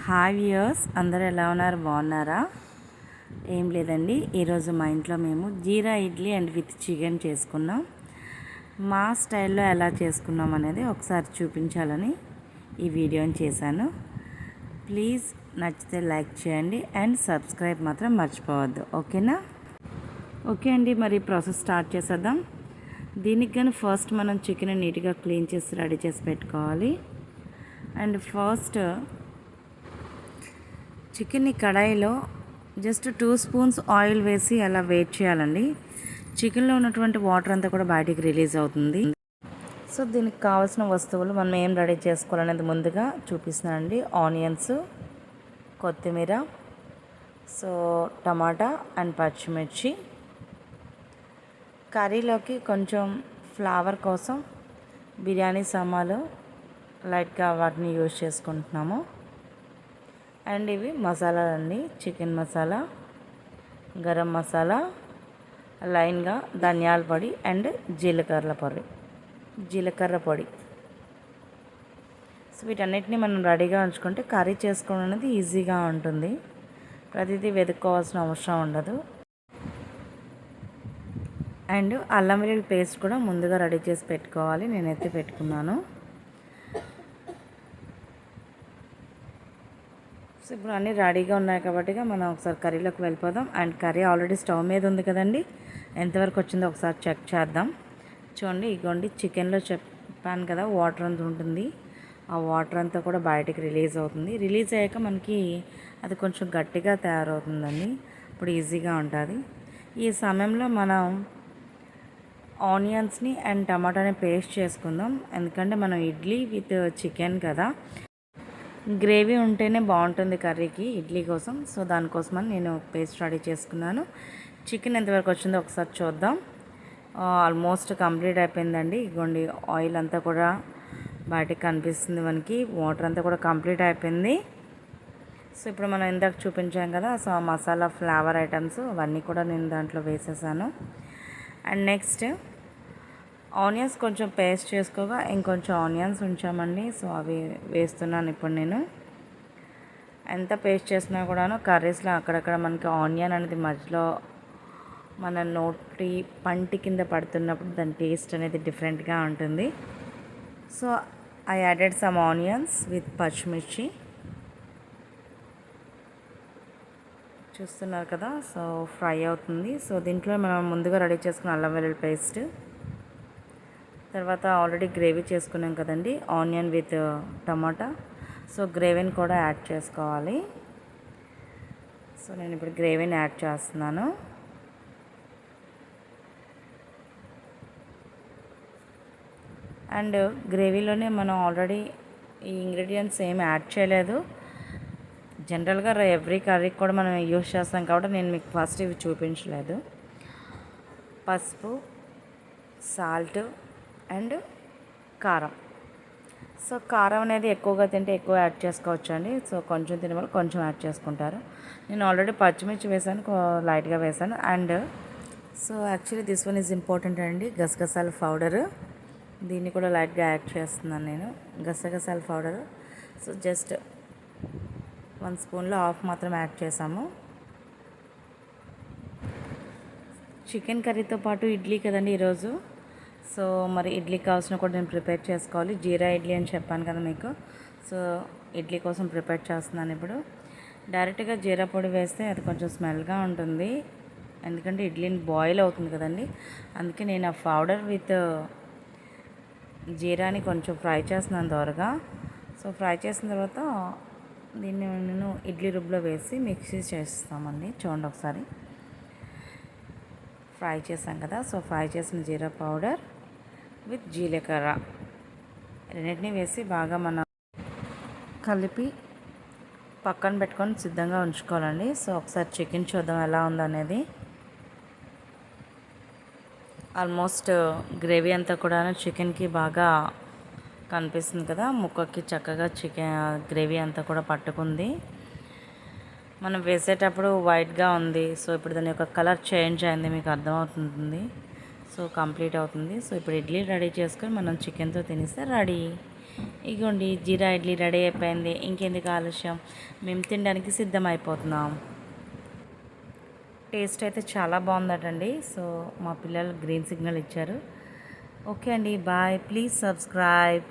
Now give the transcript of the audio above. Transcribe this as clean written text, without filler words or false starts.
Hi viewers, అందరూ ఎలా ఉన్నారు? బాగున్నారా? ఏం లేదండి, ఈరోజు మా ఇంట్లో మేము జీరా ఇడ్లీ అండ్ విత్ చికెన్ చేసుకున్నాం. మా స్టైల్లో ఎలా చేసుకున్నాం అనేది ఒకసారి చూపించాలని ఈ వీడియోని చేశాను. ప్లీజ్ నచ్చితే లైక్ చేయండి అండ్ సబ్స్క్రైబ్ మాత్రం మర్చిపోవద్దు, ఓకేనా? ఓకే అండి, మరి ప్రాసెస్ స్టార్ట్ చేసేద్దాం. దీనికి కానీ ఫస్ట్ మనం చికెన్ నీట్గా క్లీన్ చేసి రెడీ చేసి పెట్టుకోవాలి. అండ్ ఫస్ట్ చికెన్ని కడాయిలో జస్ట్ 2 స్పూన్స్ ఆయిల్ వేసి అలా వేట్ చేయాలండి. చికెన్లో ఉన్నటువంటి వాటర్ అంతా కూడా బయటికి రిలీజ్ అవుతుంది. సో దీనికి కావాల్సిన వస్తువులు మనం ఏం రెడీ చేసుకోవాలనేది ముందుగా చూపిస్తున్నానండి. ఆనియన్స్, కొత్తిమీర, సో టమాటా అండ్ పచ్చిమిర్చి. కర్రీలోకి కొంచెం ఫ్లేవర్ కోసం బిర్యానీ సామాన్లు లైట్గా వాటిని యూజ్ చేసుకుంటున్నాము. అండ్ ఇవి మసాలాలండి. చికెన్ మసాలా, గరం మసాలా, లైన్గా ధనియాల పొడి అండ్ జీలకర్ర పొడి. సో వీటన్నిటిని మనం రెడీగా ఉంచుకుంటే కర్రీ చేసుకోవడం అనేది ఈజీగా ఉంటుంది. ప్రతిదీ వెతుక్కోవాల్సిన అవసరం ఉండదు. అండ్ అల్లం వెల్లుల్లి పేస్ట్ కూడా ముందుగా రెడీ చేసి పెట్టుకోవాలి. నేనైతే పెట్టుకున్నాను. సో ఇప్పుడు అన్నీ రెడీగా ఉన్నాయి కాబట్టి మనం ఒకసారి కర్రీలోకి వెళ్ళిపోదాం. అండ్ కర్రీ ఆల్రెడీ స్టవ్ మీద ఉంది కదండి, ఎంతవరకు వచ్చిందో ఒకసారి చెక్ చేద్దాం. చూడండి, ఇగోండి చికెన్లో చెప్పాను కదా వాటర్ అంతా ఉంటుంది. ఆ వాటర్ అంతా కూడా బయటికి రిలీజ్ అవుతుంది. రిలీజ్ అయ్యాక మనకి అది కొంచెం గట్టిగా తయారవుతుందండి. ఇప్పుడు ఈజీగా ఉంటుంది. ఈ సమయంలో మనం ఆనియన్స్ని అండ్ టమాటాని పేస్ట్ చేసుకుందాం. ఎందుకంటే మనం ఇడ్లీ విత్ చికెన్ కదా, గ్రేవీ ఉంటేనే బాగుంటుంది కర్రీకి, ఇడ్లీ కోసం. సో దానికోసమని నేను పేస్ట్ రెడీ చేసుకున్నాను. చికెన్ ఎంతవరకు వచ్చిందో ఒకసారి చూద్దాం. ఆల్మోస్ట్ కంప్లీట్ అయిపోయిందండి. ఇగోండి ఆయిల్ అంతా కూడా బయటకు కనిపిస్తుంది మనకి, వాటర్ అంతా కూడా కంప్లీట్ అయిపోయింది. సో ఇప్పుడు మనం ఇందాక చూపించాం కదా, సో ఆ మసాలా ఫ్లేవర్ ఐటమ్స్ అవన్నీ కూడా నేను దాంట్లో వేసేసాను. అండ్ నెక్స్ట్ ఆనియన్స్ కొంచెం పేస్ట్ చేసుకోగా ఇంకొంచెం ఆనియన్స్ ఉంచామండి. సో అవి వేస్తున్నాను ఇప్పుడు నేను. ఎంత పేస్ట్ చేసినా కూడాను కర్రీస్లో అక్కడక్కడ మనకి ఆనియన్ అనేది మధ్యలో మన నోటి పంటి కింద పడుతున్నప్పుడు దాని టేస్ట్ అనేది డిఫరెంట్గా ఉంటుంది. So I added some onions with పచ్చిమిర్చి. చూస్తున్నారు కదా, సో ఫ్రై అవుతుంది. సో దీంట్లో మనం ముందుగా రెడీ చేసుకున్న అల్లం వెల్లుల్లి పేస్ట్, తర్వాత ఆల్రెడీ గ్రేవీ చేసుకున్నాం కదండి ఆనియన్ విత్ టమాటా. సో గ్రేవీని కూడా యాడ్ చేసుకోవాలి. సో నేను ఇప్పుడు గ్రేవీని యాడ్ చేస్తున్నాను. అండ్ గ్రేవీలోనే మనం ఆల్రెడీ ఈ ఇంగ్రీడియంట్స్ ఏమి యాడ్ చేయలేదు. జనరల్గా ఎవ్రీ కర్రీకి కూడా మనం యూస్ చేస్తాం కాబట్టి నేను మీకు ఫస్ట్ ఇవి చూపించలేదు. పసుపు, సాల్ట్ అండ్ కారం. సో కారం అనేది ఎక్కువగా తింటే ఎక్కువ యాడ్ చేసుకోవచ్చు అండి. సో కొంచెం తినే వాళ్ళు కొంచెం యాడ్ చేసుకుంటారు. నేను ఆల్రెడీ పచ్చిమిర్చి వేసాను, లైట్గా వేసాను. And so actually this one is important అండి, గసగసాల పౌడరు. దీన్ని కూడా లైట్గా యాడ్ చేస్తున్నాను నేను, గసగసాల పౌడరు. సో జస్ట్ 1 స్పూన్లో హాఫ్ మాత్రం యాడ్ చేసాము. చికెన్ కర్రీతో పాటు ఇడ్లీ కదండి ఈరోజు. సో మరి ఇడ్లీ కావాల్సిన కూడా నేను ప్రిపేర్ చేసుకోవాలి. జీరా ఇడ్లీ అని చెప్పాను కదా మీకు. సో ఇడ్లీ కోసం ప్రిపేర్ చేస్తున్నాను ఇప్పుడు. డైరెక్ట్గా జీరా పొడి వేస్తే అది కొంచెం స్మెల్గా ఉంటుంది, ఎందుకంటే ఇడ్లీని బాయిల్ అవుతుంది కదండి. అందుకే నేను ఆ పౌడర్ విత్ జీరాని కొంచెం ఫ్రై చేస్తున్నాను దోరగా. సో ఫ్రై చేసిన తర్వాత దీన్ని నేను ఇడ్లీ రుబ్బులో వేసి మిక్సీ చేస్తామండి. చూడండి ఒకసారి, ఫ్రై చేసాం కదా. సో ఫ్రై చేసిన జీరా పౌడర్ విత్ జీలకర్ర రెండింటినీ వేసి బాగా మనం కలిపి పక్కన పెట్టుకొని సిద్ధంగా ఉంచుకోవాలండి. సో ఒకసారి చికెన్ చూద్దాం ఎలా ఉందనేది. ఆల్మోస్ట్ గ్రేవీ అంతా కూడా చికెన్కి బాగా కనిపిస్తుంది కదా, ముక్కకి చక్కగా చికెన్ గ్రేవీ అంతా కూడా పట్టుకుంది. మనం వేసేటప్పుడు వైట్గా ఉంది. సో ఇప్పుడు దాని యొక్క కలర్ చేంజ్ అయింది, మీకు అర్థమవుతుంది. సో కంప్లీట్ అవుతుంది. సో ఇప్పుడు ఇడ్లీ రెడీ చేసుకొని మనం చికెన్తో తినేస్తే రెడీ. ఇగోండి జీరా ఇడ్లీ రెడీ అయిపోయింది. ఇంకెందుకు ఆలస్యం, మేము తినడానికి సిద్ధమైపోతున్నాం. టేస్ట్ అయితే చాలా బాగుందటండి. సో మా పిల్లలు గ్రీన్ సిగ్నల్ ఇచ్చారు. ఓకే అండి, బాయ్. Please subscribe.